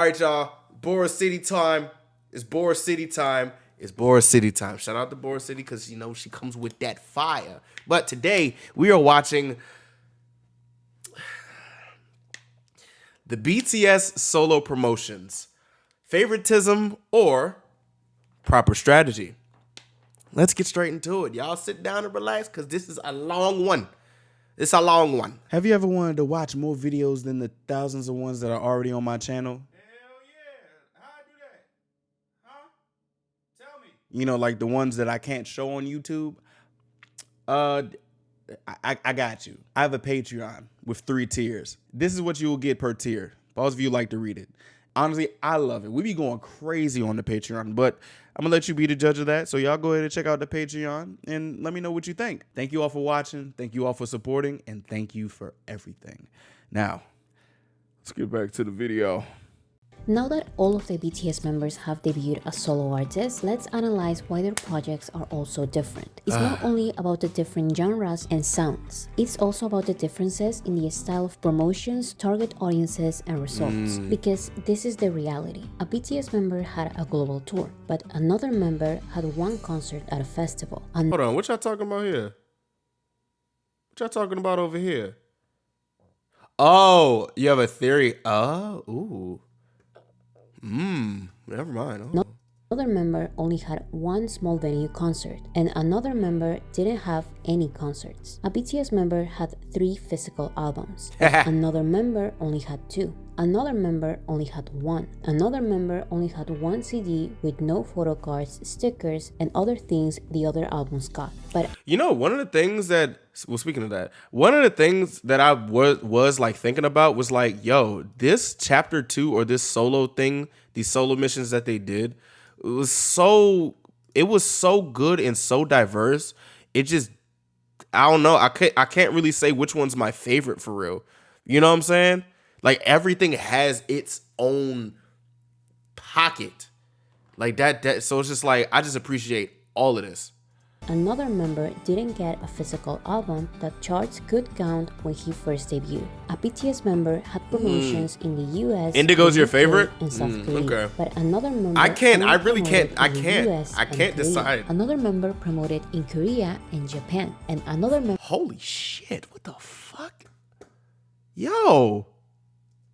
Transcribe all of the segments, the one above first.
All right, y'all. Boris City time. It's Boris City time. It's Boris City time. Shout out to Boris City because, you know, she comes with that fire. But today, we are watching the BTS solo promotions. Favoritism or proper strategy. Let's get straight into it. Y'all sit down and relax because this is a long one. It's a long one. Have you ever wanted to watch more videos than the thousands of ones that are already on my channel? Hell yeah. How I do that? Huh? Tell me. You know, like the ones that I can't show on YouTube? I got you. I have a Patreon with 3 tiers. This is what you will get per tier. Those of you like to read it. Honestly, I love it. We be going crazy on the Patreon, but I'm going to let you be the judge of that. So y'all go ahead and check out the Patreon and let me know what you think. Thank you all for watching. Thank you all for supporting. And thank you for everything. Now, let's get back to the video. Now that all of the BTS members have debuted as solo artists, let's analyze why their projects are all so different. It's not only about the different genres and sounds, it's also about the differences in the style of promotions, target audiences, and results. Because this is the reality. A BTS member had a global tour, but another member had one concert at a festival. Hold on, what y'all talking about here? What y'all talking about over here? Oh, you have a theory. Oh, ooh. Never mind. Oh. Another member only had one small venue concert, and another member didn't have any concerts. A BTS member had 3 physical albums. Another member only had 2. Another member only had 1. Another member only had 1 CD with no photo cards, stickers, and other things the other albums got. But You know, one of the things that, well, speaking of that, one of the things that I was like thinking about was like, yo, this chapter 2 or this solo thing, these solo missions that they did, it was so good and so diverse. It just, I don't know. I can't really say which one's my favorite for real. You know what I'm saying? Like everything has its own pocket. Like that. So it's just like, I just appreciate all of this. another member didn't get a physical album that charts could count when he first debuted. A BTS member had promotions in the US, Indigo's your UK, favorite? and South Korea. Okay. But another member I really promoted can't. in the US I and can't Korea. decide. Another member promoted in Korea and Japan, and another member Holy shit! What the fuck? Yo,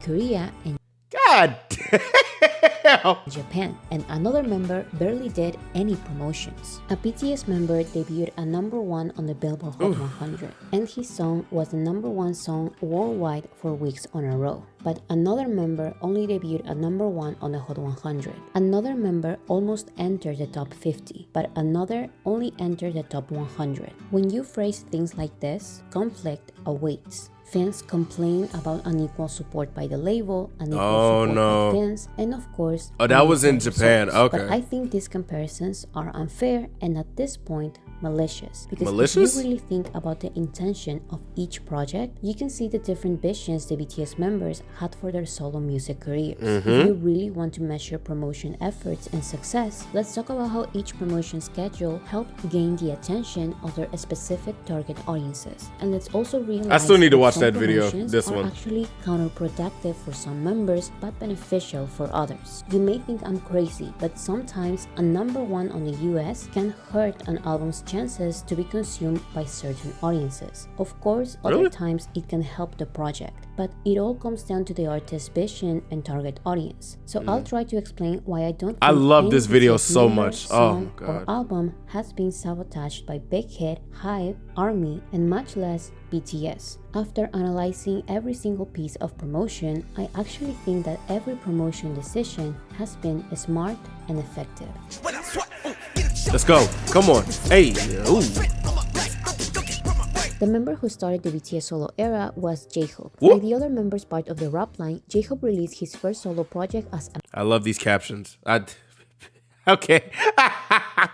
Korea and God damn. Japan, and another member barely did any promotions. A BTS member debuted a #1 on the Billboard Hot 100, and his song was the #1 song worldwide for weeks on a row. But another member only debuted a #1 on the Hot 100. Another member almost entered the top 50, but another only entered the top 100. When you phrase things like this, conflict awaits. Fans complain about unequal support by the label, unequal support by fans, and of course, Oh, that was in unequal Japan. results. Okay. But I think these comparisons are unfair and at this point malicious. Because Malicious? if you really think about the intention of each project, you can see the different visions the BTS members had for their solo music careers. If you really want to measure promotion efforts and success, let's talk about how each promotion schedule helped gain the attention of their specific target audiences. And let's also realize I still need to watch some that video, promotions this are one. actually counterproductive for some members but beneficial for others. You may think I'm crazy, but sometimes a #1 on the US can hurt an album's chances to be consumed by certain audiences. Of course, other Really? times it can help the project, but it all comes down to the artist's vision and target audience. So I'll try to explain why I don't I think love any this video BTS so member, much. Oh song, my or God. album has been sabotaged by Big Hit, Hype, ARMY, and much less BTS. After analyzing every single piece of promotion, I actually think that every promotion decision has been smart and effective. Let's go. Come on. Hey. Ooh. The member who started the BTS solo era was J-Hope. Whoop. Like the other members part of the rap line, J-Hope released his first solo project as I love these captions. Okay.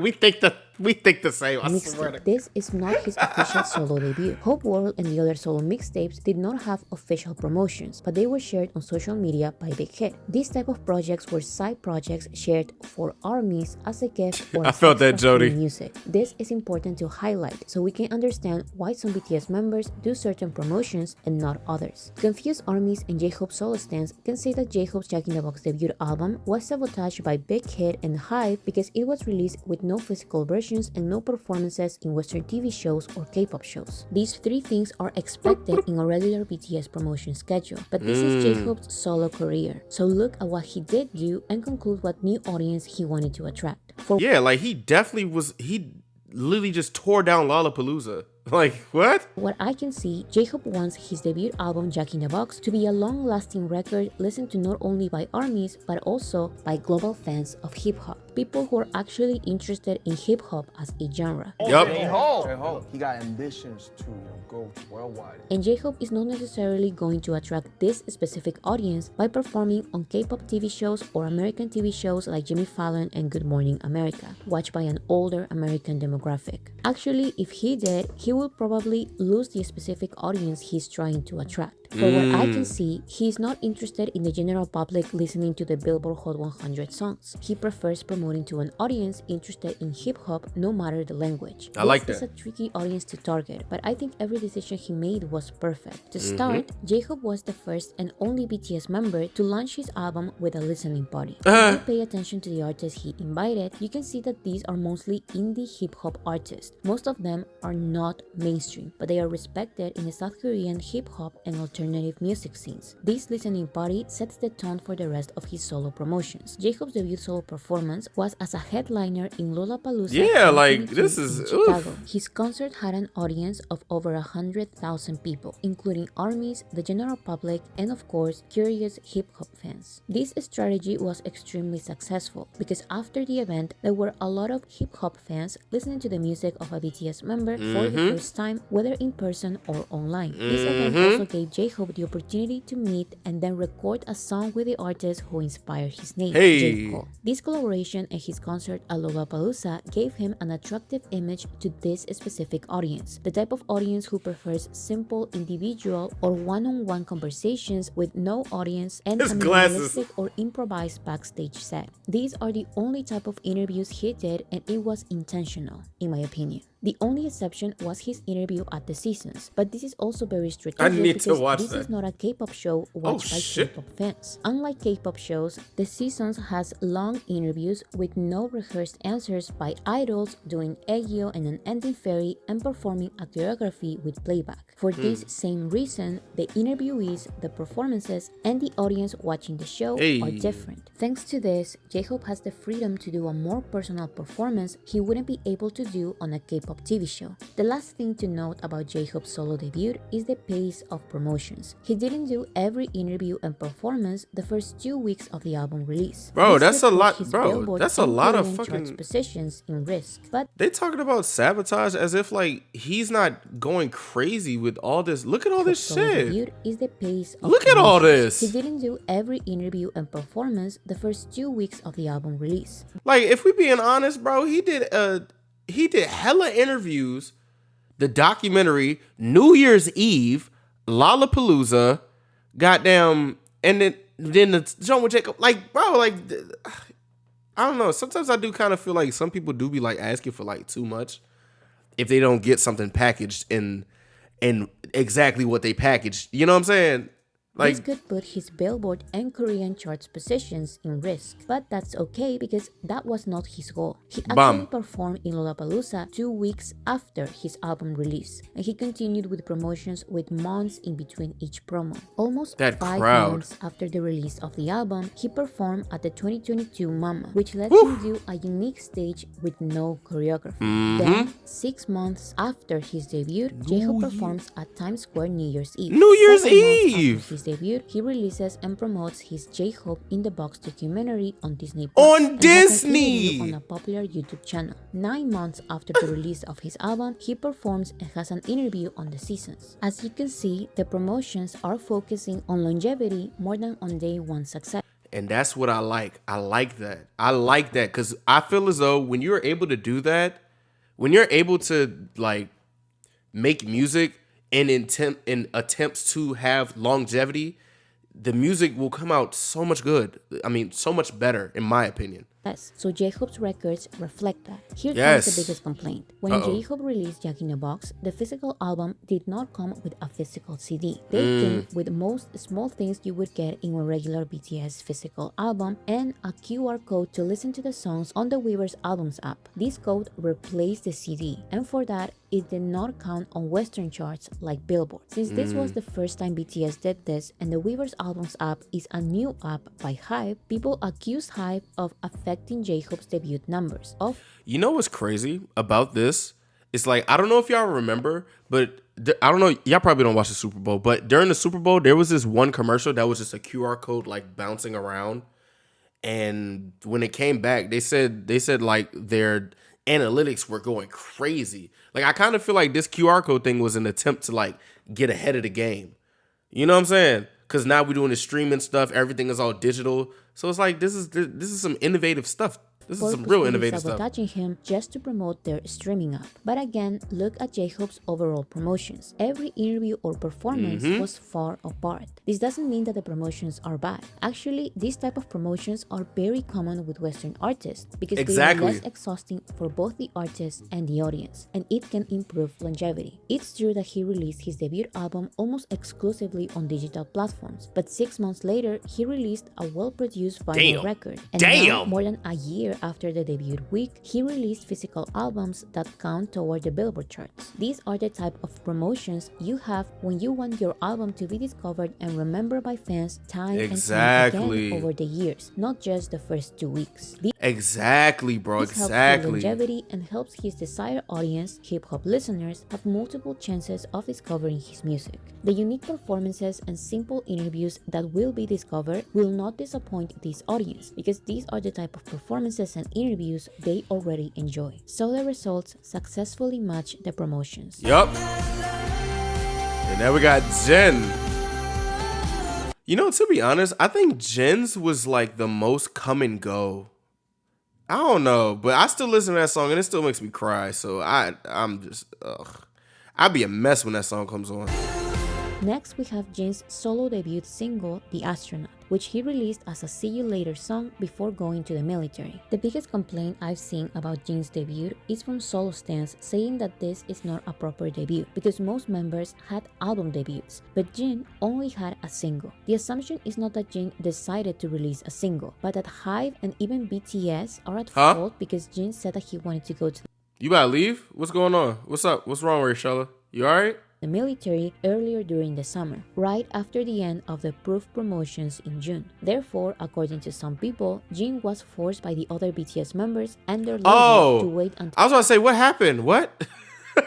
we think We think the same. I swear to Mixtape. This is not his official solo debut. Hope World and the other solo mixtapes did not have official promotions, but they were shared on social media by Big Hit. These type of projects were side projects shared for armies as a gift or I as felt that, extra free Jody. music. This is important to highlight so we can understand why some BTS members do certain promotions and not others. Confused armies and J-Hope solo stands can say that J-Hope's Jack in the Box debut album was sabotaged by Big Hit and Hype because it was released with no physical versions and no performances in Western TV shows or K-pop shows. These three things are expected in a regular BTS promotion schedule, but this is J-Hope's solo career. So look at what he did do and conclude what new audience he wanted to attract. For Yeah, like he definitely was. He literally just tore down Lollapalooza. Like, what? what I can see, J-Hope wants his debut album Jack in the Box to be a long-lasting record listened to not only by armies but also by global fans of hip-hop. People who are actually interested in hip-hop as a genre. Yup. J-Hope. He got ambitions to go worldwide. And J-Hope is not necessarily going to attract this specific audience by performing on K-pop TV shows or American TV shows like Jimmy Fallon and Good Morning America, watched by an older American demographic. Actually, if he did, he will probably lose the specific audience he's trying to attract. For what I can see, he is not interested in the general public listening to the Billboard Hot 100 songs. He prefers promoting to an audience interested in hip-hop no matter the language. I like This that. is a tricky audience to target, but I think every decision he made was perfect. To start, J-Hope was the first and only BTS member to launch his album with a listening party. If you pay attention to the artists he invited, you can see that these are mostly indie hip-hop artists. Most of them are not mainstream, but they are respected in the South Korean hip-hop and alternative music scenes. This listening party sets the tone for the rest of his solo promotions. J-Hope's debut solo performance was as a headliner in Lollapalooza. Yeah, like, 2022 this is- in Chicago. His concert had an audience of over 100,000 people, including armies, the general public, and of course, curious hip-hop fans. This strategy was extremely successful because after the event, there were a lot of hip-hop fans listening to the music of a BTS member for the first time, whether in person or online. This event also gave J-Hope the opportunity to meet and then record a song with the artist who inspired his name, Hey. J. Cole. This collaboration and his concert at Lollapalooza gave him an attractive image to this specific audience, the type of audience who prefers simple, individual, or one-on-one conversations with no audience and His a glasses. minimalistic or improvised backstage set. These are the only type of interviews he did, and it was intentional, in my opinion. The only exception was his interview at the Seasons, but this is also very strategic need to because watch this that. is not a K-pop show watched by shit. K-pop fans. Unlike K-pop shows, the Seasons has long interviews with no rehearsed answers by idols doing Aegyo and an ending fairy and performing a choreography with playback. For this same reason, the interviewees, the performances, and the audience watching the show Hey. are different. Thanks to this, J-Hope has the freedom to do a more personal performance he wouldn't be able to do on a K-pop TV show. The last thing to note about J-Hope's solo debut is the pace of promotions. He didn't do every interview and performance the first 2 weeks of the album release. Bro, This that's could a put lot- his bro, Billboard that's a and lot of Korean charts fucking- positions in risk, but They talking about sabotage as if like he's not going crazy with all this. Look at all this solo shit. debut is the pace of Look at all promotions. this. He didn't do every interview and performance the first 2 weeks of the album release. Like, if we being honest, bro, he did hella interviews, the documentary, New Year's Eve, Lollapalooza, goddamn, and then the John with Jacob. Like, bro, like, I don't know. Sometimes I do kind of feel like some people do be like asking for like too much if they don't get something packaged in exactly what they packaged. You know what I'm saying? This Like, could put his Billboard and Korean charts positions in risk, but that's okay because that was not his goal. He actually Bam. performed in Lollapalooza 2 weeks after his album release, and he continued with promotions with months in between each promo. Almost That 5 crowd. months after the release of the album, he performed at the 2022 Mama, which lets him do a unique stage with no choreography. Then, 6 months after his debut, J-Hope performs at Times Square New Year's Eve. New Year's 7 months after Eve. his debut, he releases and promotes his J-Hope in the Box documentary on Disney+. On and has an Disney! interview on a popular YouTube channel. 9 months after the release of his album, he performs and has an interview on The Seasons. As you can see, the promotions are focusing on longevity more than on day one success. and that's what I like. I like that. I like that because I feel as though when you're able to do that, when you're able to like make music in attempts to have longevity, the music will come out so much good. I mean, so much better, in my opinion. Yes, so J-Hope's records reflect that. Here Yes. comes the biggest complaint. When J-Hope released Jack in the Box, the physical album did not come with a physical CD. They came with most small things you would get in a regular BTS physical album and a QR code to listen to the songs on the Weavers Albums app. This code replaced the CD, and for that, it did not count on Western charts like Billboard. Since this was the first time BTS did this, and the Weavers Albums app is a new app by Hype, people accused Hype of affecting J-Hope's debut numbers. You know what's crazy about this? It's like, I don't know if y'all remember, but I don't know, y'all probably don't watch the Super Bowl, but during the Super Bowl, there was this one commercial that was just a QR code like bouncing around. And when it came back, they said like their analytics were going crazy. Like, I kind of feel like this QR code thing was an attempt to like get ahead of the game. You know what I'm saying? Because now we're doing the streaming stuff. Everything is all digital. So it's like, this is some innovative stuff. This is some real innovative stuff. Sabotaging him just to promote their streaming app. But again, look at J-Hope's overall promotions. Every interview or performance was far apart. This doesn't mean that the promotions are bad. Actually, these type of promotions are very common with Western artists because they are less exhausting for both the artist and the audience, and it can improve longevity. It's true that he released his debut album almost exclusively on digital platforms, but 6 months later, he released a well-produced vinyl record. And now, more than a year after the debut week, he released physical albums that count toward the Billboard charts. These are the type of promotions you have when you want your album to be discovered and remembered by fans time and time again over the years, not just the first 2 weeks. Exactly, bro. This helps with longevity and helps his desired audience, hip-hop listeners, have multiple chances of discovering his music. The unique performances and simple interviews that will be discovered will not disappoint this audience because these are the type of performances and interviews they already enjoy. So the results successfully match the promotions. Yup. And now we got Jin. You know, to be honest, I think Jin's was like the most come and go. I don't know, but I still listen to that song and it still makes me cry. So I'm just, I'd be a mess when that song comes on. Next, we have Jin's solo debut single, The Astronaut, which he released as a See You Later song before going to the military. The biggest complaint I've seen about Jin's debut is from solo stans saying that this is not a proper debut because most members had album debuts, but Jin only had a single. The assumption is not that Jin decided to release a single, but that Hybe and even BTS are at fault because Jin said that he wanted to go to You about to leave? What's going on? What's up? What's wrong with you, Shella? You alright? the military earlier during the summer, right after the end of the Proof promotions in June. Therefore, according to some people, Jin was forced by the other BTS members and their label to wait until I was about to say, what happened? What?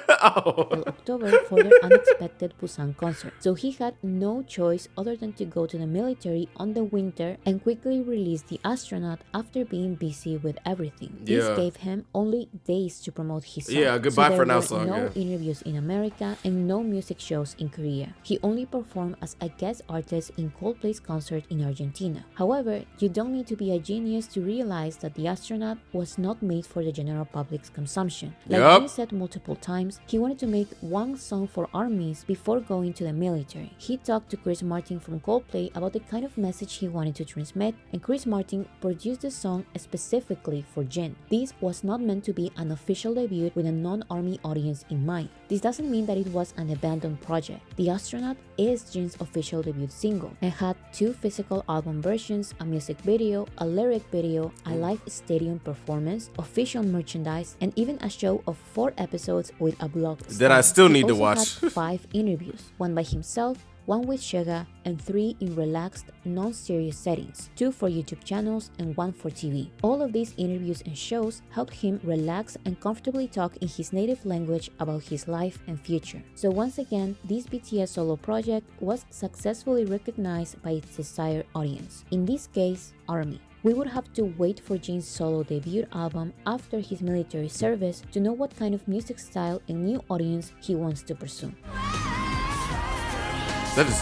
October for their unexpected Busan concert. So he had no choice other than to go to the military on the winter and quickly release The Astronaut after being busy with everything. This gave him only days to promote his song. Yeah, goodbye so for now there song. were no interviews in America and no music shows in Korea. He only performed as a guest artist in Coldplay's concert in Argentina. However, you don't need to be a genius to realize that The Astronaut was not made for the general public's consumption. Like Jin said multiple times, he wanted to make one song for armies before going to the military. He talked to Chris Martin from Coldplay about the kind of message he wanted to transmit, and Chris Martin produced the song specifically for Jin. This was not meant to be an official debut with a non-army audience in mind. This doesn't mean that it was an abandoned project. The Astronaut is Jin's official debut single and had 2 physical album versions, a music video, a lyric video, a live stadium performance, official merchandise, and even a show of 4 episodes with a blog that I still need to He watch. also had 5 interviews, 1 by himself, 1 with Suga, and 3 in relaxed, non-serious settings, 2 for YouTube channels and 1 for TV. All of these interviews and shows helped him relax and comfortably talk in his native language about his life and future. So once again, this BTS solo project was successfully recognized by its desired audience, in this case, ARMY. We would have to wait for Jin's solo debut album after his military service to know what kind of music style and new audience he wants to pursue. That is...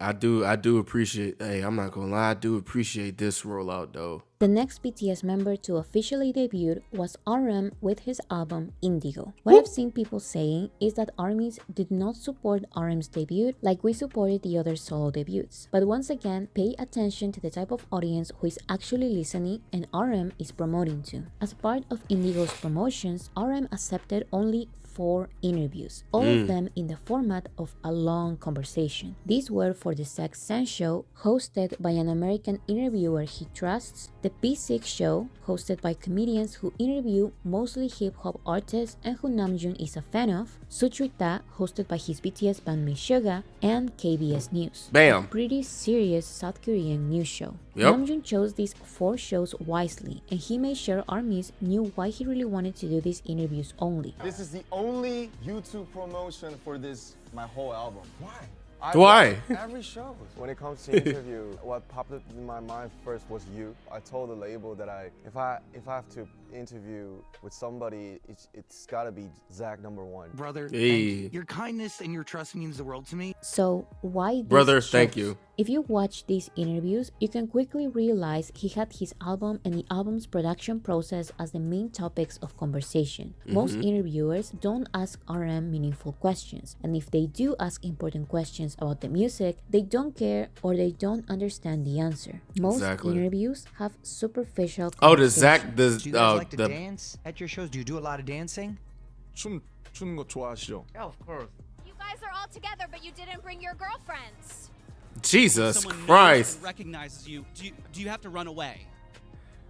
I do appreciate. Hey, I'm not gonna lie. I do appreciate this rollout though. The next BTS member to officially debut was RM with his album Indigo. What I've seen people saying is that ARMYs did not support RM's debut like we supported the other solo debuts. But once again, pay attention to the type of audience who is actually listening and RM is promoting to. As part of Indigo's promotions, RM accepted only 4 interviews, all of them in the format of a long conversation. These were for the Sex Sense show, hosted by an American interviewer he trusts, the P6 show, hosted by comedians who interview mostly hip-hop artists and who Namjoon is a fan of, Sutrita, hosted by his BTS bandmate Suga, and KBS News. Bam. A pretty serious South Korean news show. Yep. Namjoon chose these 4 shows wisely, and he made sure ARMYs knew why he really wanted to do these interviews only. This is the only YouTube promotion for my whole album. Why? Why? Every show. When it comes to interview, what popped up in my mind first was you. I told the label that if I have to interview with somebody, it's gotta be Zach #1. Brother, Hey. thank you. Your kindness and your trust means the world to me. So why these Brother, shows? thank you. If you watch these interviews, you can quickly realize he had his album and the album's production process as the main topics of conversation. Most interviewers don't ask RM meaningful questions, and if they do ask important questions about the music, they don't care or they don't understand the answer. Most Exactly. interviews have superficial Oh, does Zach conversation. does Do you guys like to the dance at your shows? Do you do a lot of dancing? 춤 추는 거 좋아하시죠? Yeah, of course. You guys are all together, but you didn't bring your girlfriends. Jesus Someone knows Christ? and recognizes you. Do you have to run away?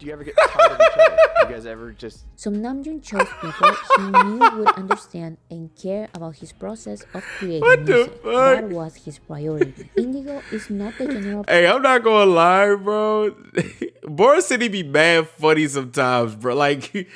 Do you ever get tired of each other? You guys ever just... So Namjoon chose people he knew would understand and care about his process of creating What the music. fuck? That was his priority. Indigo is not the general Hey, I'm not gonna lie, bro. Boris City be mad funny sometimes, bro. Like with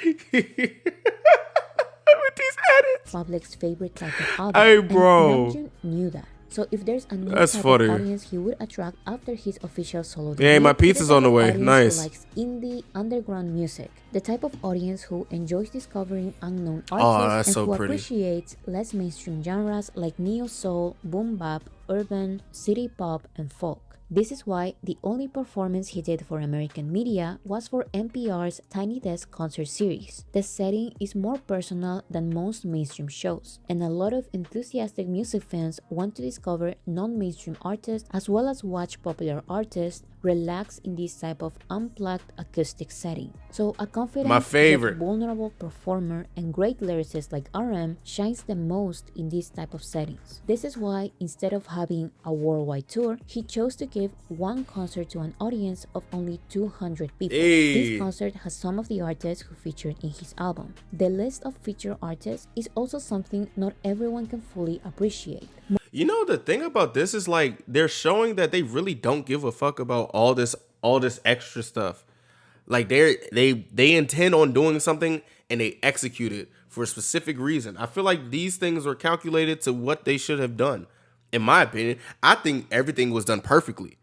these edits. public's favorite type of album. Hey, and bro. Namjoon knew that. So if there's a new That's type funny. of audience he would attract after his official solo Yeah, debut, my it's the pizza's type on the of way. audience Nice. Who likes indie underground music. The type of audience who enjoys discovering unknown Oh, artists that's and so who pretty. appreciates less mainstream genres like neo soul, boom bap, urban, city pop, and folk. This is why the only performance he did for American media was for NPR's Tiny Desk concert series. The setting is more personal than most mainstream shows, and a lot of enthusiastic music fans want to discover non-mainstream artists as well as watch popular artists relax in this type of unplugged acoustic setting. So a confident, My favorite. yet vulnerable performer and great lyricist like RM shines the most in this type of settings. This is why instead of having a worldwide tour, he chose to give one concert to an audience of only 200 people. Hey. This concert has some of the artists who featured in his album. The list of featured artists is also something not everyone can fully appreciate. You know, the thing about this is like they're showing that they really don't give a fuck about all this extra stuff. Like they intend on doing something and they execute it for a specific reason. I feel like these things were calculated to what they should have done. In my opinion, I think everything was done perfectly.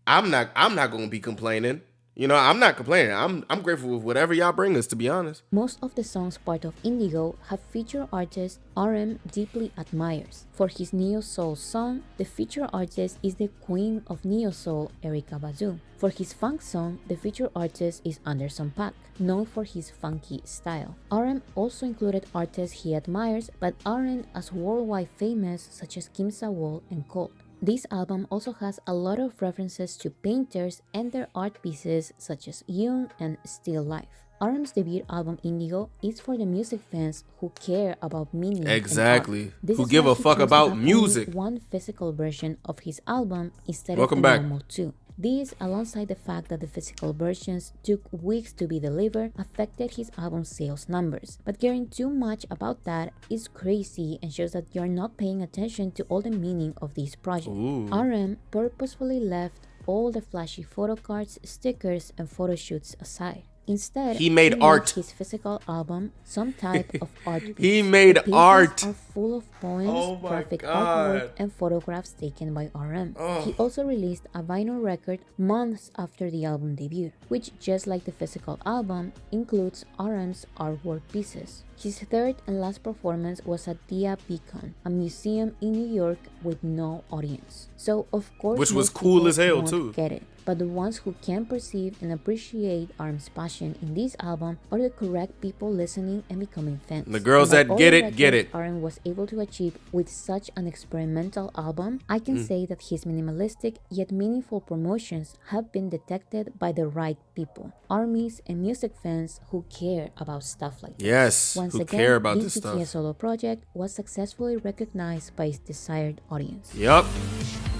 I'm not going to be complaining. You know, I'm not complaining. I'm grateful with whatever y'all bring us, to be honest. Most of the songs part of Indigo have featured artists RM deeply admires. For his Neo Soul song, the featured artist is the queen of Neo Soul, Erykah Badu. For his funk song, the featured artist is Anderson .Paak, known for his funky style. RM also included artists he admires but aren't as worldwide famous such as Kim Sa-wol and Cold. This album also has a lot of references to painters and their art pieces such as Yoon and Still Life. RM's debut album Indigo is for the music fans who care about meaning and Exactly. art. This Who is give why a he fuck chose to about have music. only one physical version of his album instead Welcome of the back. normal 2. This, alongside the fact that the physical versions took weeks to be delivered, affected his album sales numbers. But caring too much about that is crazy and shows that you're not paying attention to all the meaning of this project. RM purposefully left all the flashy photo cards, stickers, and photo shoots aside. Instead, He made art. his physical album some type of art piece. He made The pages art. are full of poems, Oh my graphic God. artwork, and photographs taken by RM. He also released a vinyl record months after the album debut, which, just like the physical album, includes RM's artwork pieces. His third and last performance was at Dia Beacon, a museum in New York with no audience. So, of course, Which was most cool people as hell, won't too. get it. But the ones who can perceive and appreciate RM's passion in this album are the correct people listening and becoming fans. The girls And by that all get the it, get records it. RM was able to achieve with such an experimental album, I can say that his minimalistic yet meaningful promotions have been detected by the right people, armies and music fans who care about stuff like this. Yes, Once who again, care about the this BTS stuff. solo project was successfully recognized by its desired audience. Yup.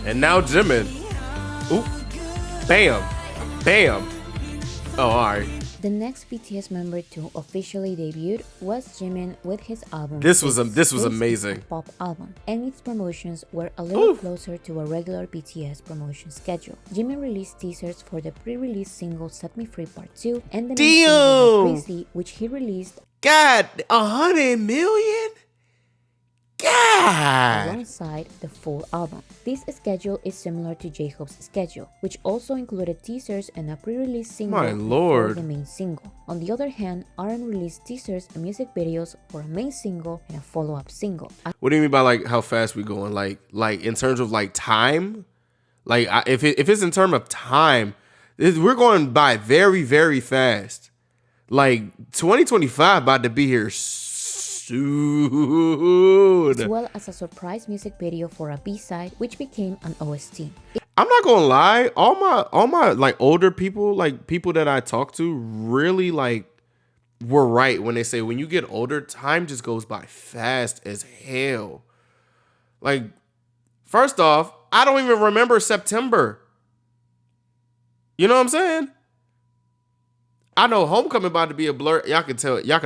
And now Jimin. Oop. Bam. Bam. Oh, alright. The next BTS member to officially debut was Jimin with his album. This was Face. this was Face is amazing. a pop album, and its promotions were a little Ooh. closer to a regular BTS promotion schedule. Jimin released teasers for the pre-release single "Set Me Free Part 2" and the main single Damn. "Like Crazy," which he released God, 100 million? God. alongside the full album. This schedule is similar to J-Hope's schedule, which also included teasers and a pre-release single My before lord. the main single. On the other hand, RM released teasers and music videos for a main single and a follow-up single. What do you mean by like how fast we going? Like in terms of like time? Like if it's in terms of time, we're going by very, very fast. Like 2025 about to be here soon. As well as a surprise music video for a B-side, which became an OST. I'm not gonna lie, all my like older people, like people that I talk to, really like were right when they say when you get older, time just goes by fast as hell. Like, first off, I don't even remember September. You know what I'm saying? I know Homecoming about to be a blur. Y'all can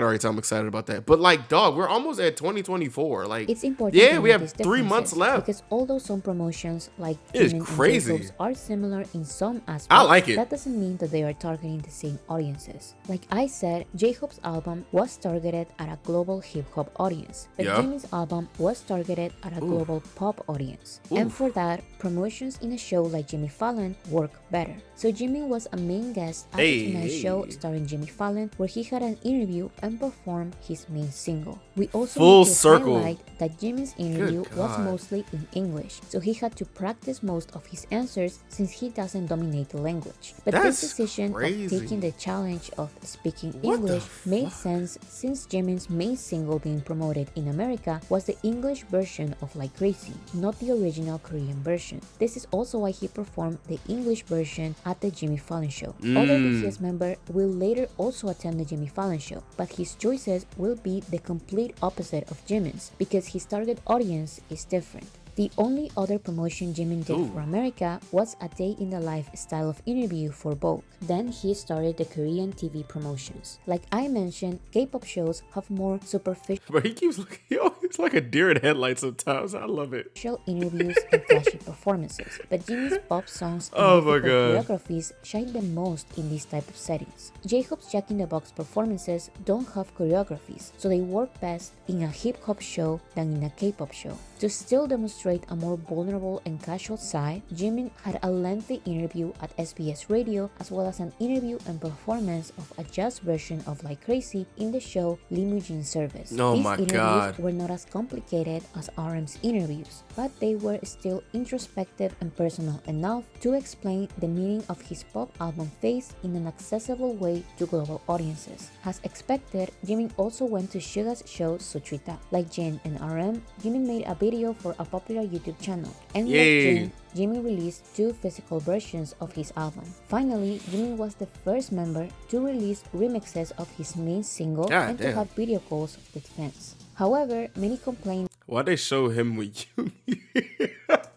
already tell I'm excited about that. But like, dog, we're almost at 2024. Like, It's important. yeah, to we have notice 3 months differences, left. Because although some promotions like It's Jimin and crazy. J-Hope's are similar in some aspects, I like it. That doesn't mean that they are targeting the same audiences. Like I said, J-Hope's album was targeted at a global hip-hop audience, but Yeah. Jimin's album was targeted at a global pop audience. And for that, promotions in a show like Jimmy Fallon work better. So Jimin was a main guest at the Tonight Show starring Jimmy Fallon, where he had an interview and performed his main single. We also Full need to circle. highlight that Jimin's interview was God. mostly in English, so he had to practice most of his answers since he doesn't dominate the language. But That's this decision crazy. of taking the challenge of speaking What the English made sense since Jimin's main single being promoted in America was the English version of Like Crazy, not the original Korean version. This is also why he performed the English version at the Jimmy Fallon show. Other BTS member will later also attend the Jimmy Fallon show, but his choices will be the complete opposite of Jimin's because his target audience is different. The only other promotion Jimin did for America was a day in the life style of interview for Vogue. Then he started the Korean TV promotions. Like I mentioned, K-pop shows have more superficial But he keeps looking, it's like a deer in headlights sometimes. I love it. interviews and flashy performances, but Jimin's pop songs and Oh my difficult God. choreographies shine the most in these type of settings. J-Hope's Jack in the Box performances don't have choreographies, so they work best in a hip-hop show than in a K-pop show. To still demonstrate a more vulnerable and casual side, Jimin had a lengthy interview at SBS Radio as well as an interview and performance of a jazz version of Like Crazy in the show Limousine Service. Oh These my interviews God. were not as complicated as RM's interviews, but they were still introspective and personal enough to explain the meaning of his pop album Face in an accessible way to global audiences. As expected, Jimin also went to Suga's show Sutrita. Like Jin and RM, Jimin made a video for a popular YouTube channel, and like Yay. Jin, Jimin released 2 physical versions of his album. Finally, Jimin was the first member to release remixes of his main single God and to damn. have video calls with fans. However, many complained Why'd they show him with you?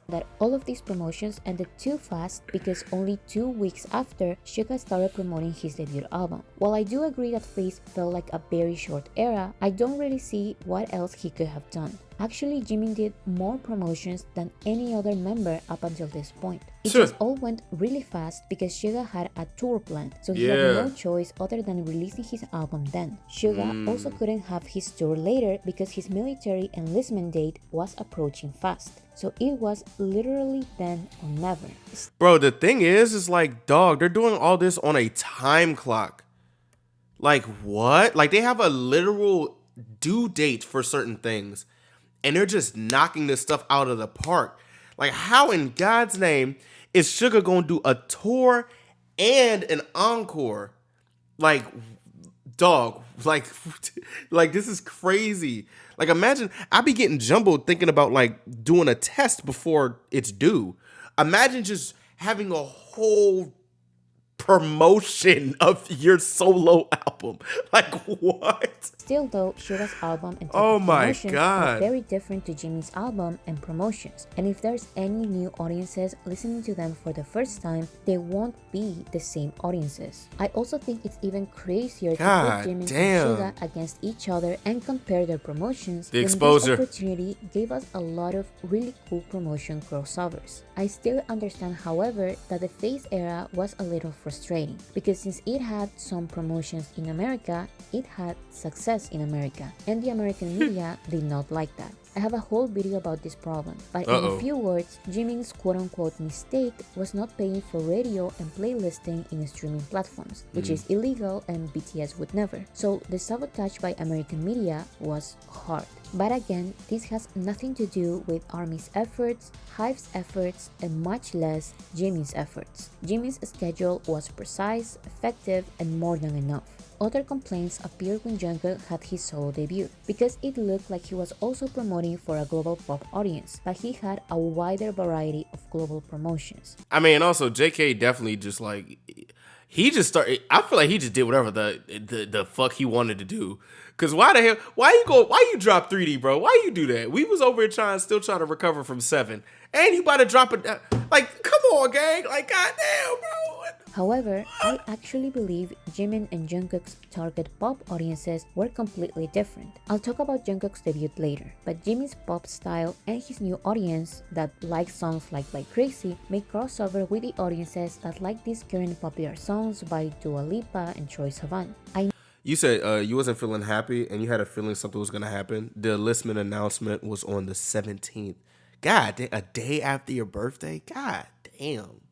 that all of these promotions ended too fast because only 2 weeks after, Suga started promoting his debut album. While I do agree that Face felt like a very short era, I don't really see what else he could have done. Actually, Jimin did more promotions than any other member up until this point. It Sure. just all went really fast because Suga had a tour planned, so he Yeah. had no choice other than releasing his album then. Suga also couldn't have his tour later because his military enlistment date was approaching fast. So it was literally then or never. Bro, the thing is like, dog, they're doing all this on a time clock. Like, what? Like, they have a literal due date for certain things, and they're just knocking this stuff out of the park. Like, how in God's name is Suga gonna do a tour and an encore? Like, dog, like this is crazy. Like, imagine, I be getting jumbled thinking about like doing a test before it's due. Imagine just having a whole promotion of your solo album. Like, what? Still though, Suga's album and type Oh of my promotions God. are very different to Jimin's album and promotions. And if there's any new audiences listening to them for the first time, they won't be the same audiences. I also think it's even crazier God to put Jimin damn. and Suga against each other and compare their promotions. The when exposure. This opportunity gave us a lot of really cool promotion crossovers. I still understand, however, that the phase era was a little frustrating because since it had some promotions in America, it had success in America, and the American media did not like that. I have a whole video about this problem, but in a few words, Jimin's quote-unquote mistake was not paying for radio and playlisting in streaming platforms, which is illegal and BTS would never. So the sabotage by American media was hard. But again, this has nothing to do with ARMY's efforts, HYBE's efforts, and much less Jimin's efforts. Jimin's schedule was precise, effective, and more than enough. Other complaints appeared when Jungkook had his solo debut, because it looked like he was also promoting for a global pop audience, but he had a wider variety of global promotions. I mean, also JK definitely just like, he just started. I feel like he just did whatever the fuck he wanted to do. Cause why the hell? Why you drop 3D, bro? Why you do that? We was over here still trying to recover from 7, and you about to drop it. Like, come on, gang! Like, goddamn, bro. However, I actually believe Jimin and Jungkook's target pop audiences were completely different. I'll talk about Jungkook's debut later, but Jimin's pop style and his new audience that likes songs like Crazy may cross over with the audiences that like these current popular songs by Dua Lipa and Troye Sivan. You said you wasn't feeling happy, and you had a feeling something was gonna happen. The enlistment announcement was on the 17th. God, a day after your birthday. God damn.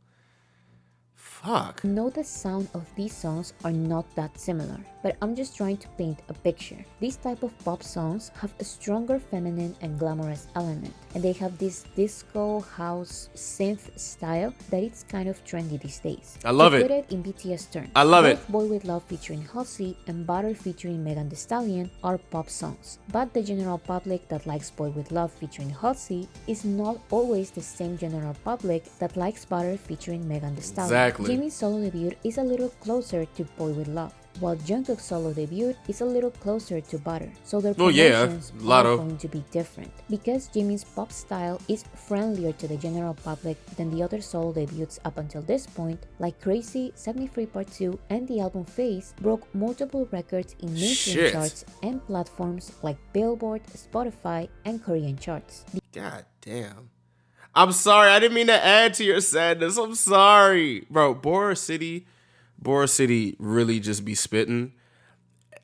Fuck. I know the sound of these songs are not that similar, but I'm just trying to paint a picture. These type of pop songs have a stronger feminine and glamorous element, and they have this disco, house, synth style that it's kind of trendy these days. I love to it. put it in BTS terms, I love it. both Boy With Love featuring Halsey and Butter featuring Megan Thee Stallion are pop songs, but the general public that likes Boy With Love featuring Halsey is not always the same general public that likes Butter featuring Megan Thee Stallion. Exactly. Jimin's solo debut is a little closer to Boy With Love, while Jungkook's solo debut is a little closer to Butter, so their promotions are going to be different. Because Jimin's pop style is friendlier to the general public than the other solo debuts up until this point, like Crazy, 73 Part 2, and the album Phase broke multiple records in mainstream charts and platforms like Billboard, Spotify, and Korean charts. God damn. I'm sorry. I didn't mean to add to your sadness. I'm sorry. Bro, Bora City really just be spitting.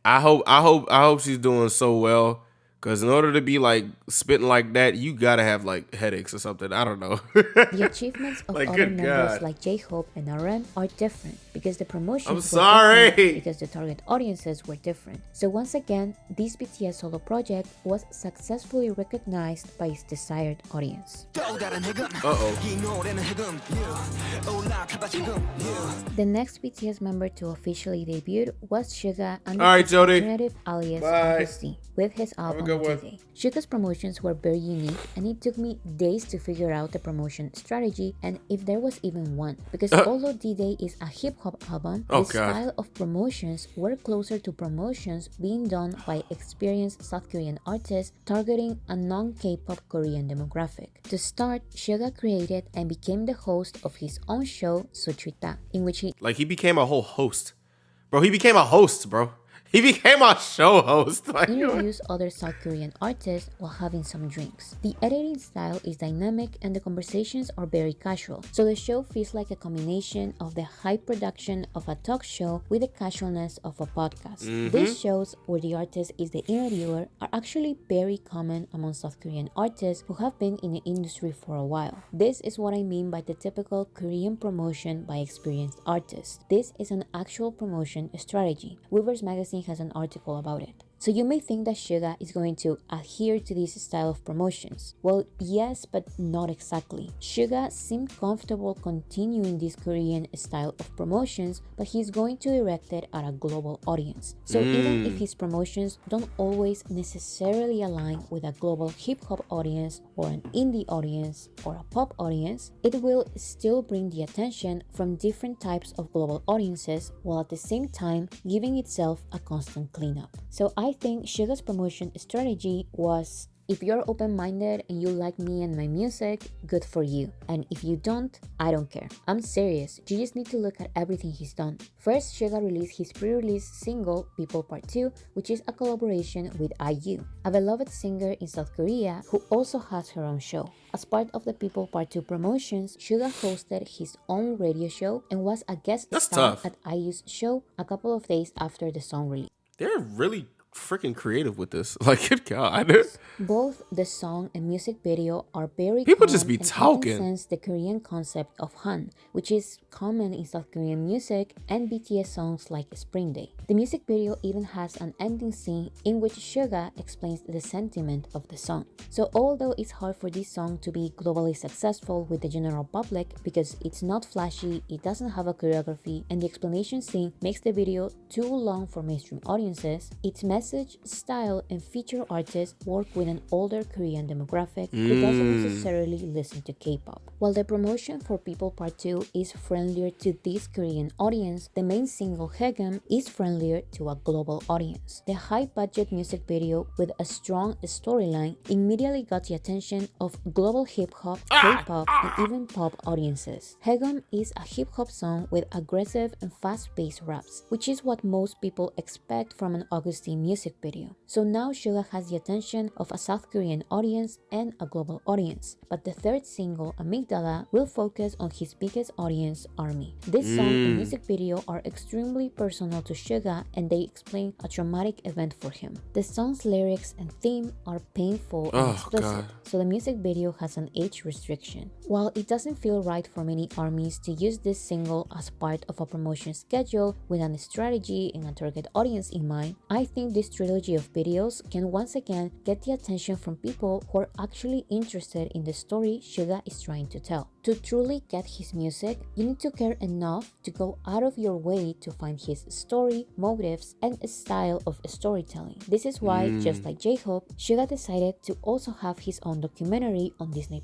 I hope she's doing so well. Cause in order to be like spitting like that, you gotta have like headaches or something. I don't know. The achievements of Like, other good members God. like J-Hope and RM are different because the promotions I'm were sorry. different because the target audiences were different. So once again, this BTS solo project was successfully recognized by its desired audience. The next BTS member to officially debut was Suga under All right, his Jody. alternative alias Bye. Augusty with his album good one. D-Day. Suga's promotions were very unique, and it took me days to figure out the promotion strategy and if there was even one. Because although D-Day is a hip-hop album, the style of promotions were closer to promotions being done by experienced South Korean artists targeting a non-K-pop Korean demographic. To start, Suga created and became the host of his own show, Sutrita, in which he Like, he became a whole host. Bro, he became a host, bro. He became our show host. Like, interviews other South Korean artists while having some drinks. The editing style is dynamic and the conversations are very casual, so the show feels like a combination of the high production of a talk show with the casualness of a podcast. These shows where the artist is the interviewer are actually very common among South Korean artists who have been in the industry for a while. This is what I mean by the typical Korean promotion by experienced artists. This is an actual promotion strategy. Weaver's magazine has an article about it. So you may think that Suga is going to adhere to this style of promotions. Well, yes, but not exactly. Suga seemed comfortable continuing this Korean style of promotions, but he's going to direct it at a global audience. So even if his promotions don't always necessarily align with a global hip-hop audience or an indie audience or a pop audience, it will still bring the attention from different types of global audiences while at the same time giving itself a constant cleanup. So I think Suga's promotion strategy was, if you're open-minded and you like me and my music, good for you. And if you don't, I don't care. I'm serious, you just need to look at everything he's done. First, Suga released his pre-release single, People Part 2, which is a collaboration with IU, a beloved singer in South Korea who also has her own show. As part of the People Part 2 promotions, Suga hosted his own radio show and was a guest star at IU's show a couple of days after the song release. they're really freaking creative with this. Like, good God. Both the song and music video are very People calm just be and talking. often sense the Korean concept of Han, which is common in South Korean music and BTS songs like Spring Day. The music video even has an ending scene in which Suga explains the sentiment of the song. So although it's hard for this song to be globally successful with the general public because it's not flashy, it doesn't have a choreography, and the explanation scene makes the video too long for mainstream audiences, its message, style, and feature artists work with an older Korean demographic who doesn't necessarily listen to K-pop. While the promotion for People Part 2 is friendlier to this Korean audience, the main single Haegum is friendlier to a global audience. The high-budget music video with a strong storyline immediately got the attention of global hip-hop, K-pop, and even pop audiences. Haegum is a hip-hop song with aggressive and fast-paced raps, which is what most people expect from an Augustine music video. So now Suga has the attention of a South Korean audience and a global audience. But the third single, Amygdala, will focus on his biggest audience, ARMY. This song and music video are extremely personal to Suga and they explain a traumatic event for him. The song's lyrics and theme are painful and explicit, so the music video has an age restriction. While it doesn't feel right for many ARMYs to use this single as part of a promotion schedule with a strategy and a target audience in mind, I think this trilogy of videos can once again get the attention from people who are actually interested in the story Suga is trying to tell. To truly get his music, you need to care enough to go out of your way to find his story, motives, and style of storytelling. This is why, just like J-Hope, Suga decided to also have his own documentary on Disney+.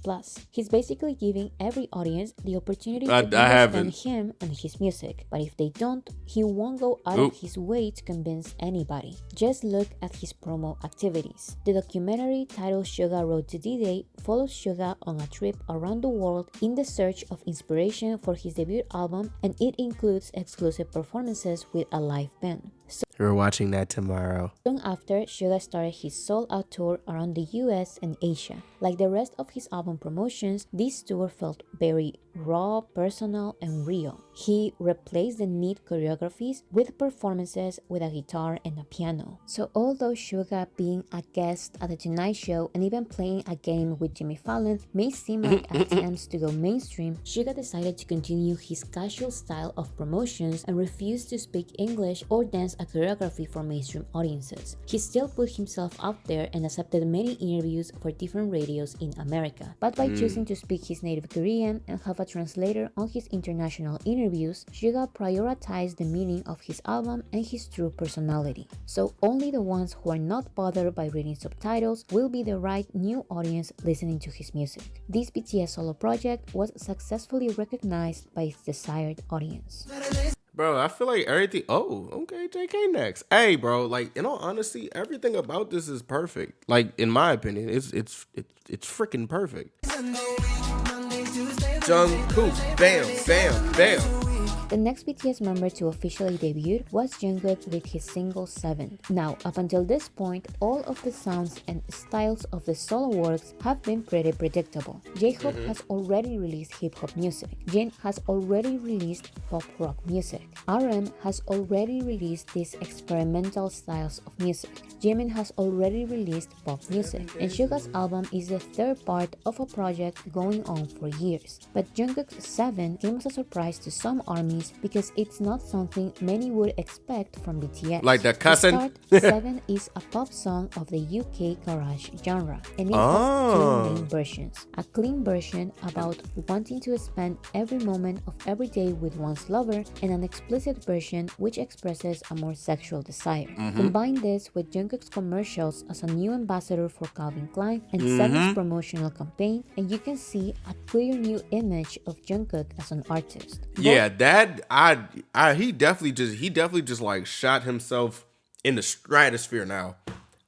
He's basically giving every audience the opportunity to understand him and his music, but if they don't, he won't go out of his way to convince anybody. Just look at his promo activities. The documentary titled Suga Road to D-Day follows Suga on a trip around the world in the search of inspiration for his debut album, and it includes exclusive performances with a live band. We're watching that tomorrow. Soon after, Suga started his sold-out tour around the US and Asia. Like the rest of his album promotions, this tour felt very raw, personal, and real. He replaced the neat choreographies with performances with a guitar and a piano. So although Suga being a guest at The Tonight Show and even playing a game with Jimmy Fallon may seem like attempts to go mainstream, Suga decided to continue his casual style of promotions and refused to speak English or dance a choreography for mainstream audiences. He still put himself out there and accepted many interviews for different radios in America. But by choosing to speak his native Korean and have a translator on his international interviews, Suga prioritized the meaning of his album and his true personality. So only the ones who are not bothered by reading subtitles will be the right new audience listening to his music. This BTS solo project was successfully recognized by its desired audience. Bro, I feel like everything. Oh, okay, JK next. Hey, bro, like in all honesty, everything about this is perfect. Like in my opinion, it's freaking perfect. Jungkook, bam, bam, bam. The next BTS member to officially debut was Jungkook with his single 7. Now, up until this point, all of the sounds and styles of the solo works have been pretty predictable. J-Hope has already released hip-hop music. Jin has already released pop rock music. RM has already released these experimental styles of music. Jimin has already released pop music. And Suga's album is the third part of a project going on for years. But Jungkook's 7 came as a surprise to some armies because it's not something many would expect from BTS. Like the cussing? To start, 7 is a pop song of the UK garage genre, and it has two main versions. A clean version about wanting to spend every moment of every day with one's lover, and an explicit version which expresses a more sexual desire. Combine this with Jungkook's commercials as a new ambassador for Calvin Klein and 7's promotional campaign, and you can see a clear new image of Jungkook as an artist. Yeah, that he definitely just like shot himself in the stratosphere now.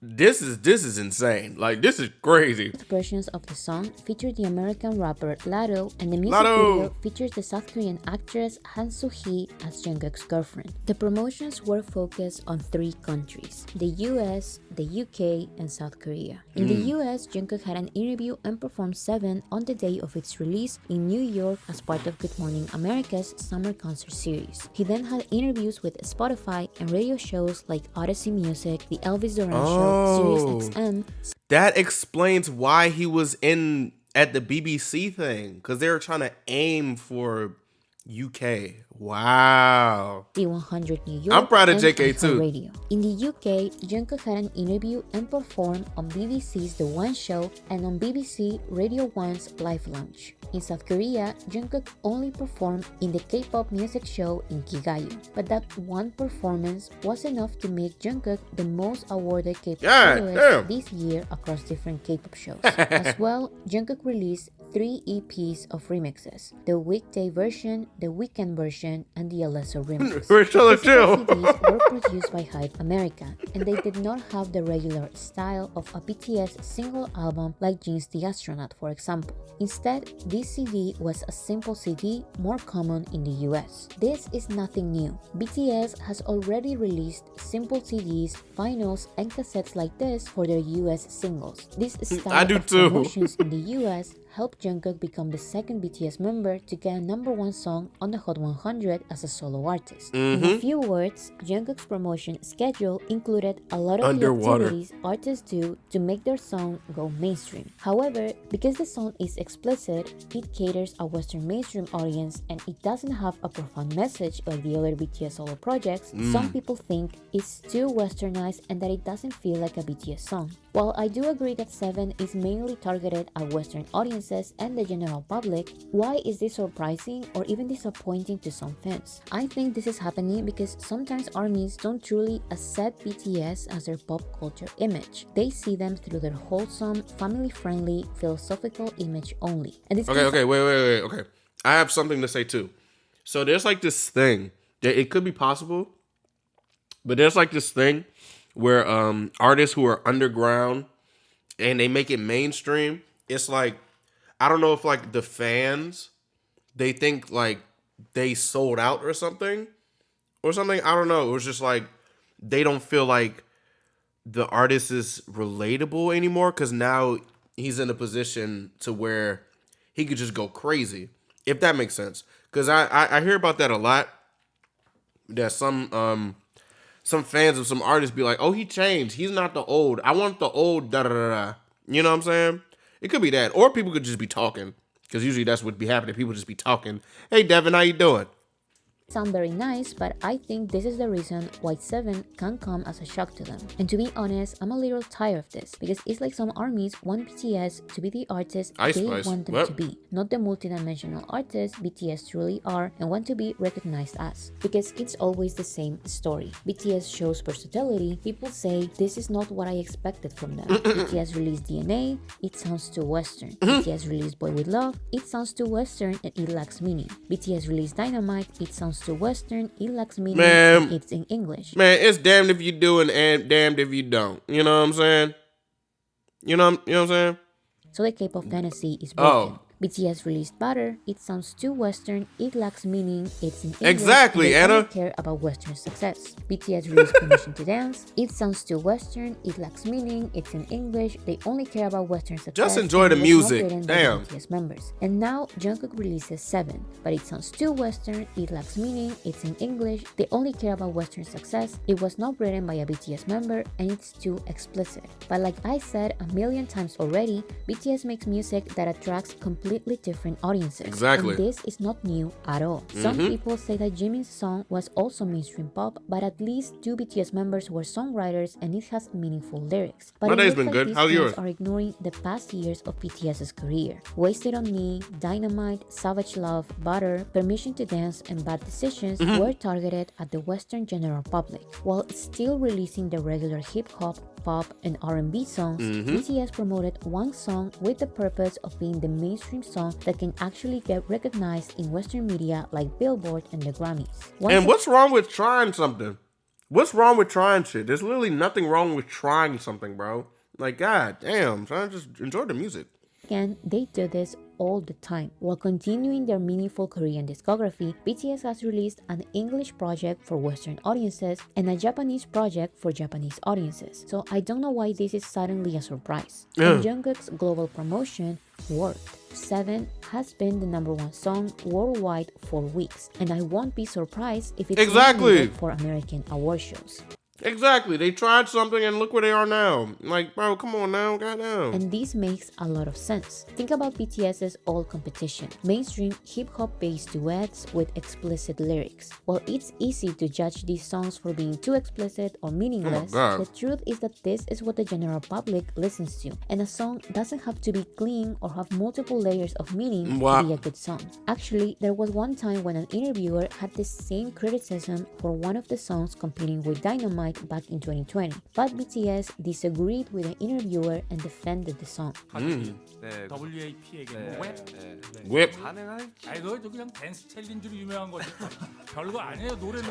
This is insane. Like, this is crazy. Both versions of the song feature the American rapper Latto, and the music Latto. video features the South Korean actress Han Soo-hee as Jungkook's girlfriend. The promotions were focused on 3 countries: the US, the UK, and South Korea. In the US, Jungkook had an interview and performed 7 on the day of its release in New York as part of Good Morning America's summer concert series. He then had interviews with Spotify and radio shows like Odyssey Music, The Elvis Duran Show, Sirius XM. That explains why he was at the BBC thing, because they were trying to aim for UK. Wow. D100 New York. I'm proud of and JK too. Radio. In the UK, Jungkook had an interview and performed on BBC's The One Show and on BBC Radio 1's Live Lounge. In South Korea, Jungkook only performed in the K-pop music show in Kigayo, but that one performance was enough to make Jungkook the most awarded K-pop soloist this year across different K-pop shows. As well, Jungkook released 3 EPs of remixes: the weekday version, the weekend version, and the Alesso remix. We're still The chill. CDs were produced by Hype America, and they did not have the regular style of a BTS single album like Jin's The Astronaut, for example. Instead, this CD was a simple CD, more common in the US. This is nothing new. BTS has already released simple CDs, vinyls, and cassettes like this for their US singles. This style of promotions in the US helped Jungkook become the second BTS member to get a #1 song on the Hot 100 as a solo artist. In a few words, Jungkook's promotion schedule included a lot of the activities artists do to make their song go mainstream. However, because the song is explicit, it caters a Western mainstream audience and it doesn't have a profound message like the other BTS solo projects. Some people think it's too westernized and that it doesn't feel like a BTS song. While I do agree that 7 is mainly targeted at Western audiences and the general public, why is this surprising or even disappointing to some fans? I think this is happening because sometimes armies don't truly accept BTS as their pop culture image. They see them through their wholesome, family-friendly, philosophical image only. And this Okay, wait. Okay. I have something to say too. So there's like this thing that it could be possible, but there's like this thing where artists who are underground and they make it mainstream, it's like, I don't know if like the fans, they think like they sold out or something. I don't know. It was just like they don't feel like the artist is relatable anymore because now he's in a position to where he could just go crazy, if that makes sense. Because I hear about that a lot, that some fans of some artists be like, oh, he changed. He's not the old. I want the old da-da-da-da. You know what I'm saying? It could be that. Or people could just be talking. Because usually that's what be happening. People just be talking. Hey, Devin, how you doing? Sound very nice, but I think this is the reason why 7 can come as a shock to them. And to be honest, I'm a little tired of this, because it's like some armies want BTS to be the artist they want them to be, not the multidimensional artists BTS truly are and want to be recognized as. Because it's always the same story. BTS shows versatility, people say this is not what I expected from them. BTS released DNA, it sounds too Western. BTS released Boy With Love, it sounds too Western and it lacks meaning. BTS released Dynamite, it sounds too Western, it lacks meaning, and it's in English. Man, it's damned if you do and damned if you don't. You know what I'm saying? You know what I'm saying? So the K-pop fantasy is broken. BTS released Butter, it sounds too Western, it lacks meaning, it's in English, Exactly, they Anna. only care about Western success. BTS released Permission to Dance, it sounds too Western, it lacks meaning, it's in English, they only care about Western success. Just enjoy the and it was not music. written by Damn. the BTS members. And now Jungkook releases 7, but it sounds too Western, it lacks meaning, it's in English, they only care about Western success, it was not written by a BTS member, and it's too explicit. But like I said a million times already, BTS makes music that attracts completely different audiences. Exactly. And this is not new at all. Some people say that Jimin's song was also mainstream pop, but at least 2 BTS members were songwriters and it has meaningful lyrics. But My it day's looks been like good. these How's fans yours? are ignoring the past years of BTS's career. Wasted on Me, Dynamite, Savage Love, Butter, Permission to Dance, and Bad Decisions were targeted at the Western general public, while still releasing the regular hip-hop, pop, and R&B songs. BTS promoted one song with the purpose of being the mainstream song that can actually get recognized in Western media like Billboard and the Grammys. And what's wrong with trying something? What's wrong with trying shit? There's literally nothing wrong with trying something, bro. Like, god damn, son, just enjoy the music. Again, they do this all the time. While continuing their meaningful Korean discography, BTS has released an English project for Western audiences and a Japanese project for Japanese audiences. So I don't know why this is suddenly a surprise. And Jungkook's global promotion worked. 7 has been the #1 song worldwide for weeks, and I won't be surprised if it's nominated for American award shows. Exactly. They tried something and look where they are now. Like, bro, come on now, goddamn. And this makes a lot of sense. Think about BTS's old competition, mainstream hip-hop based duets with explicit lyrics. While it's easy to judge these songs for being too explicit or meaningless, the truth is that this is what the general public listens to. And a song doesn't have to be clean or have multiple layers of meaning to be a good song. Actually, there was one time when an interviewer had the same criticism for one of the songs competing with Dynamite back in 2020, but BTS disagreed with the interviewer and defended the song. WAP에게 Whip. 가능할지. 아니 그거 그냥 댄스 챌린지로 유명한 거지. 별거 아니에요. 노래는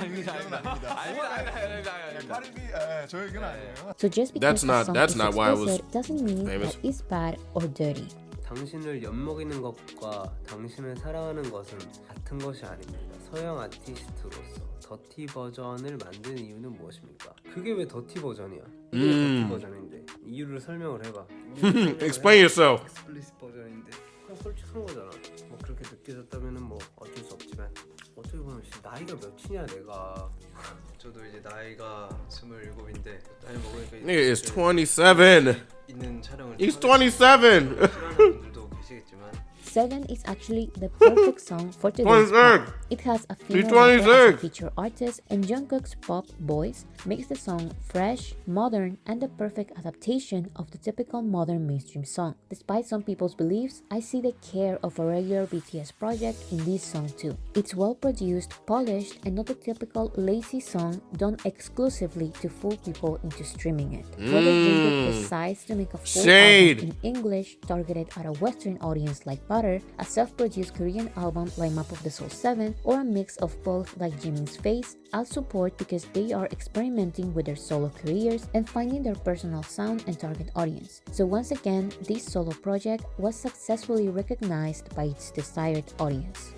저 얘기는 아니에요. So just because a song is explicit doesn't mean that it's bad or dirty. 당신을 엿먹이는 것과 당신을 사랑하는 것은 같은 것이 아닙니다. 서양 아티스트로서 더티 버전을 만든 이유는 무엇입니까? 그게 왜 더티 버전이야? 이게 더티 버전인데 이유를 설명을 해봐. Explain yourself. explicit 버전인데 그냥 솔직한 거잖아. 뭐 그렇게 느껴졌다면은 뭐 어쩔 수 없지만 어떻게 보면 나이가 몇이냐 내가. 저도 이제 나이가 27인데 나이 먹으니까 Nigga is 27. 있는 촬영을 He's 27. 분들도 계시겠지만 7 is actually the perfect song for today's 26. pop. It has a female rapper as a feature artist, and Jungkook's pop voice makes the song fresh, modern, and the perfect adaptation of the typical modern mainstream song. Despite some people's beliefs, I see the care of a regular BTS project in this song too. It's well produced, polished, and not the typical lazy song done exclusively to fool people into streaming it. Whether Jungkook decides to make a full album in English targeted at a Western audience like Butter, a self-produced Korean album like Map of the Soul 7, or a mix of both like Jimin's Face, I'll support because they are experimenting with their solo careers and finding their personal sound and target audience. So once again, this solo project was successfully recognized by its desired audience.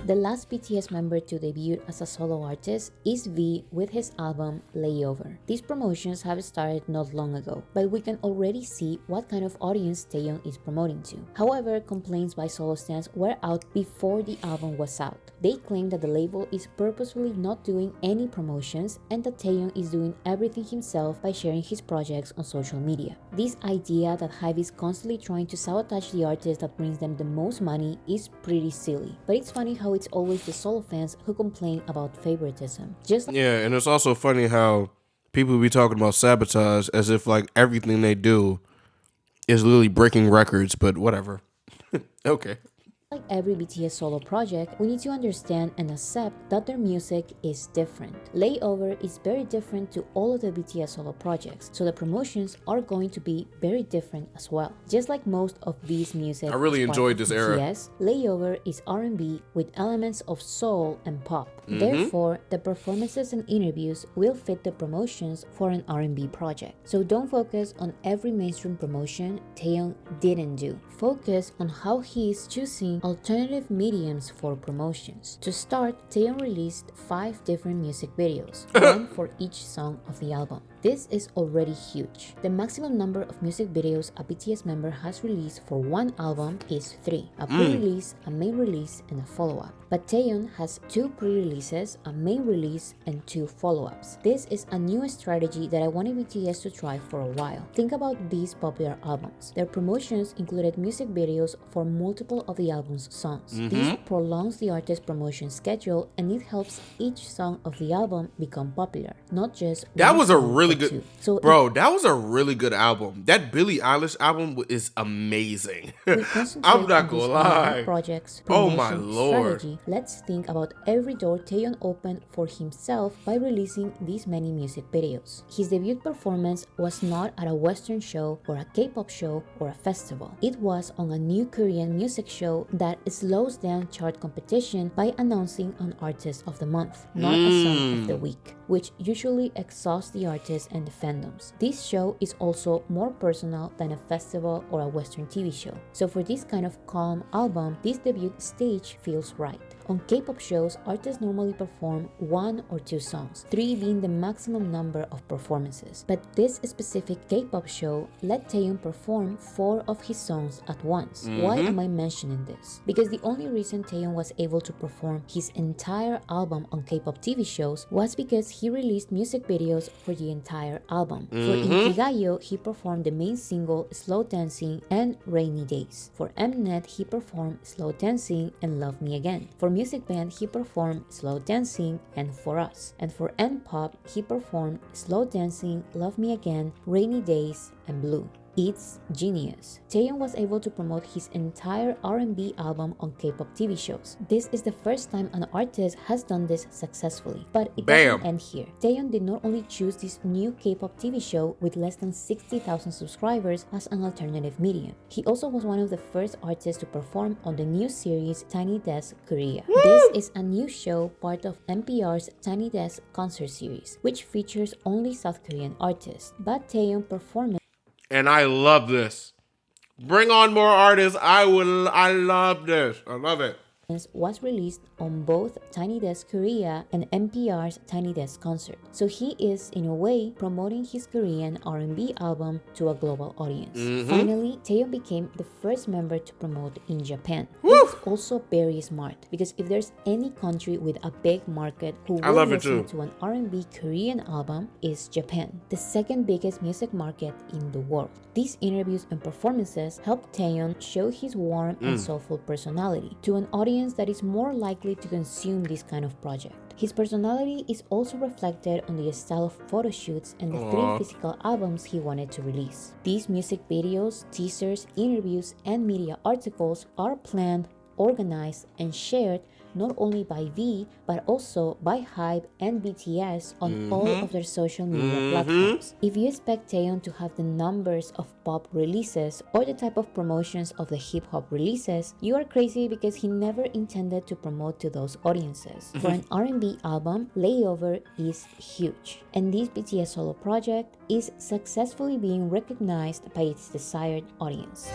The last BTS member to debut as a solo artist is V with his album Layover. These promotions have started not long ago, but we can already see what kind of audience Taeyong is promoting to. However, complaints by solo stans were out before the album was out. They claim that the label is purposefully not doing any promotions and that Taeyong is doing everything himself by sharing his projects on social media. This idea that HYBE is constantly trying to sabotage the artist that brings them the most money is pretty silly, but it's funny how it's always the solo fans who complain about favoritism. Yeah, and it's also funny how people be talking about sabotage as if like everything they do is literally breaking records, but whatever. Okay. like every BTS solo project, we need to understand and accept that their music is different. Layover is very different to all of the BTS solo projects, so the promotions are going to be very different as well. Just like most of these music, I really is part enjoyed of this era. BTS, Layover is R&B with elements of soul and pop. Therefore, the performances and interviews will fit the promotions for an R&B project. So don't focus on every mainstream promotion Taeyeon didn't do. Focus on how he is choosing alternative mediums for promotions. To start, Taeyeon released 5 different music videos, one for each song of the album. This is already huge. The maximum number of music videos a BTS member has released for one album is 3, a pre-release, a main release, and a follow-up. But Taeyeon has 2 pre-releases, a main release, and 2 follow-ups. This is a new strategy that I wanted BTS to try for a while. Think about these popular albums. Their promotions included music videos for multiple of the album's songs. This prolongs the artist's promotion schedule, and it helps each song of the album become popular, not just That one was a song really or good, two. So bro. That was a really good album. That Billie Eilish album is amazing. we concentrate I'm not on gonna these lie. R&B projects, Oh my promotion lord. strategy. Let's think about every door Taeyeon opened for himself by releasing these many music videos. His debut performance was not at a Western show or a K-pop show or a festival. It was on a new Korean music show that slows down chart competition by announcing an artist of the month, not a song of the week, which usually exhausts the artist and the fandoms. This show is also more personal than a festival or a Western TV show. So for this kind of calm album, this debut stage feels right. On K-pop shows, artists normally perform 1 or 2 songs, 3 being the maximum number of performances. But this specific K-pop show let Taeyeon perform 4 of his songs at once. Why am I mentioning this? Because the only reason Taeyeon was able to perform his entire album on K-pop TV shows was because he released music videos for the entire album. For Inkigayo, he performed the main single Slow Dancing and Rainy Days. For Mnet, he performed Slow Dancing and Love Me Again. For Music Band, he performed Slow Dancing and For Us. And for N-Pop, he performed Slow Dancing, Love Me Again, Rainy Days, and Blue. It's genius. Taeyeon was able to promote his entire R&B album on K-pop TV shows. This is the first time an artist has done this successfully. But it doesn't end here. Taeyeon did not only choose this new K-pop TV show with less than 60,000 subscribers as an alternative medium. He also was one of the first artists to perform on the new series Tiny Desk Korea. This is a new show part of NPR's Tiny Desk concert series, which features only South Korean artists. But Taeyeon performed And I love this. Bring on more artists. I love this. I love it. was released on both Tiny Desk Korea and NPR's Tiny Desk concert. So he is, in a way, promoting his Korean R&B album to a global audience. Finally, Taeyeon became the first member to promote in Japan. This is also very smart, because if there's any country with a big market who will listen to an R&B Korean album, is Japan, the second biggest music market in the world. These interviews and performances helped Taeyeon show his warm and soulful personality to an audience that is more likely to consume this kind of project. His personality is also reflected on the style of photo shoots and the 3 physical albums he wanted to release. These music videos, teasers, interviews, and media articles are planned, organized, and shared not only by V, but also by HYBE and BTS on all of their social media platforms. If you expect Taeyeon to have the numbers of pop releases or the type of promotions of the hip-hop releases, you are crazy, because he never intended to promote to those audiences. For an R&B album, Layover is huge, and this BTS solo project is successfully being recognized by its desired audience.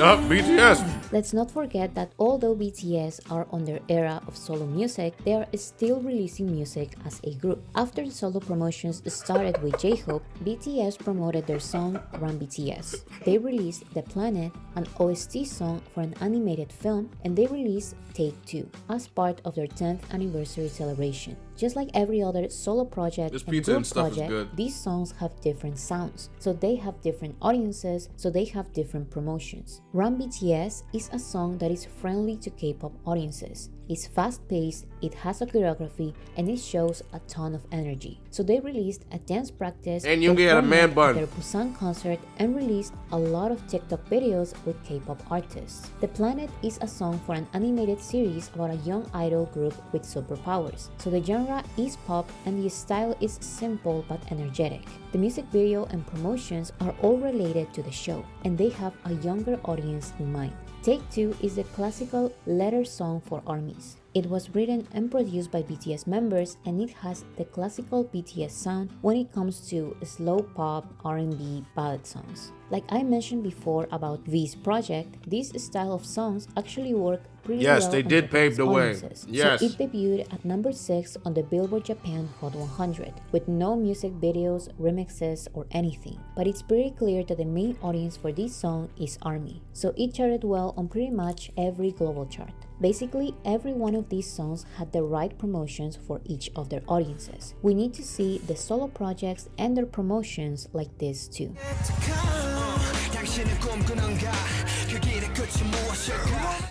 BTS. Let's not forget that although BTS are on their era of solo music, they are still releasing music as a group. After the solo promotions started with J-Hope, BTS promoted their song Run BTS. They released The Planet, an OST song for an animated film, and they released Take 2 as part of their 10th anniversary celebration. Just like every other solo project and group project, these songs have different sounds, so they have different audiences, so they have different promotions. Run BTS is is a song that is friendly to K-pop audiences. It's fast-paced, it has a choreography, and it shows a ton of energy. So they released a dance practice And Yoongi had a man at bun. their Busan concert and released a lot of TikTok videos with K-pop artists. The Planet is a song for an animated series about a young idol group with superpowers. So the genre is pop and the style is simple but energetic. The music video and promotions are all related to the show, and they have a younger audience in mind. Take 2 is the classical letter song for armies. It was written and produced by BTS members, and it has the classical BTS sound when it comes to slow pop, R&B, ballad songs. Like I mentioned before about V's project, this style of songs actually work pretty well. Yes, they on did pave Japanese the way. audiences. Yes. So it debuted at number 6 on the Billboard Japan Hot 100 with no music videos, remixes, or anything. But it's pretty clear that the main audience for this song is ARMY. So it charted well on pretty much every global chart. Basically, every one of these songs had the right promotions for each of their audiences. We need to see the solo projects and their promotions like this too.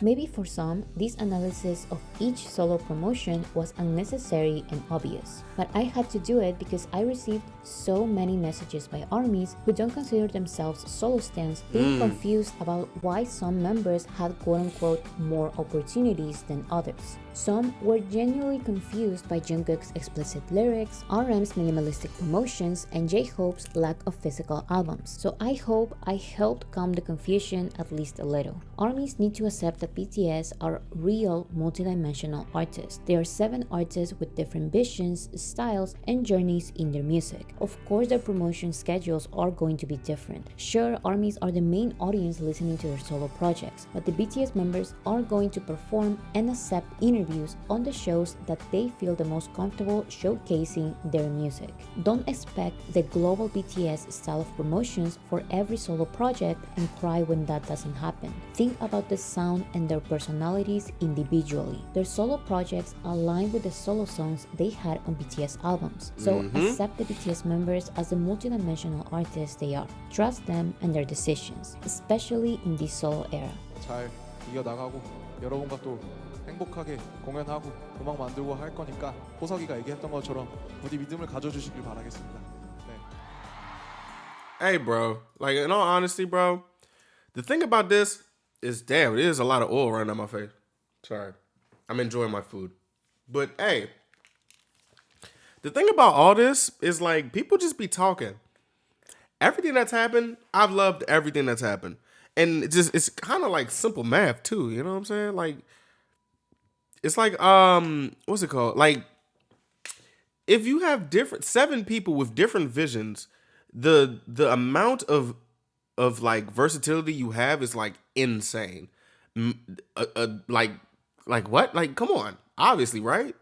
Maybe for some, this analysis of each solo promotion was unnecessary and obvious, but I had to do it because I received so many messages by armies who don't consider themselves solo stans being confused about why some members had quote-unquote more opportunities than others. Some were genuinely confused by Jungkook's explicit lyrics, RM's minimalistic promotions, and J-Hope's lack of physical albums. So I hope I helped calm the confusion at least a little. Armies need to accept that BTS are real multidimensional artists. They are 7 artists with different visions, styles, and journeys in their music. Of course, their promotion schedules are going to be different. Sure, armies are the main audience listening to their solo projects, but the BTS members are going to perform and accept interviews on the shows that they feel the most comfortable showcasing their music. Don't expect the global BTS style of promotions for every solo project and cry when that doesn't happen. Think about the sound and their personalities individually. Their solo projects align with the solo songs they had on BTS albums. So accept the BTS members as the multidimensional artists they are. Trust them and their decisions, especially in this solo era. 잘 이겨나가고 여러분과 또 행복하게 공연하고 음악 만들고 할 거니까 호석이가 얘기했던 것처럼 부디 믿음을 가져주시길 바라겠습니다. 네. Hey, bro. Like, in all honesty, bro, the thing about this is, damn, it is a lot of oil right on my face. Sorry. I'm enjoying my food. But, hey, the thing about all this is, like, people just be talking. Everything that's happened, I've loved everything that's happened. And it's kind of like simple math, too. You know what I'm saying? Like, it's like, what's it called? Like, if you have 7 people with different visions, the amount of like versatility you have is like insane. Like what? Like, come on. Obviously, right?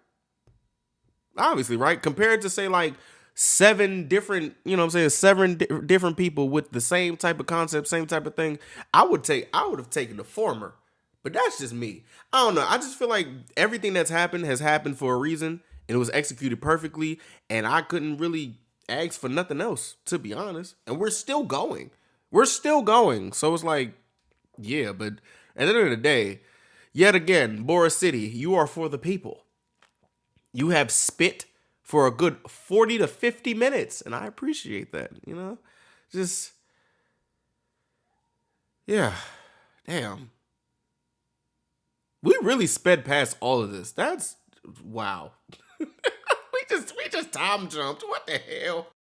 Compared to say like 7 different, you know what I'm saying, 7 different people with the same type of concept, same type of thing, I would have taken the former. But that's just me. I don't know. I just feel like everything that's happened has happened for a reason, and it was executed perfectly, and I couldn't really ask for nothing else, to be honest. And we're still going. So it's like, yeah, but at the end of the day, yet again, Boris City, you are for the people. You have spit for a good 40 to 50 minutes, and I appreciate that, you know? Just, yeah, damn. We really sped past all of this. That's, wow. we just time jumped. What the hell?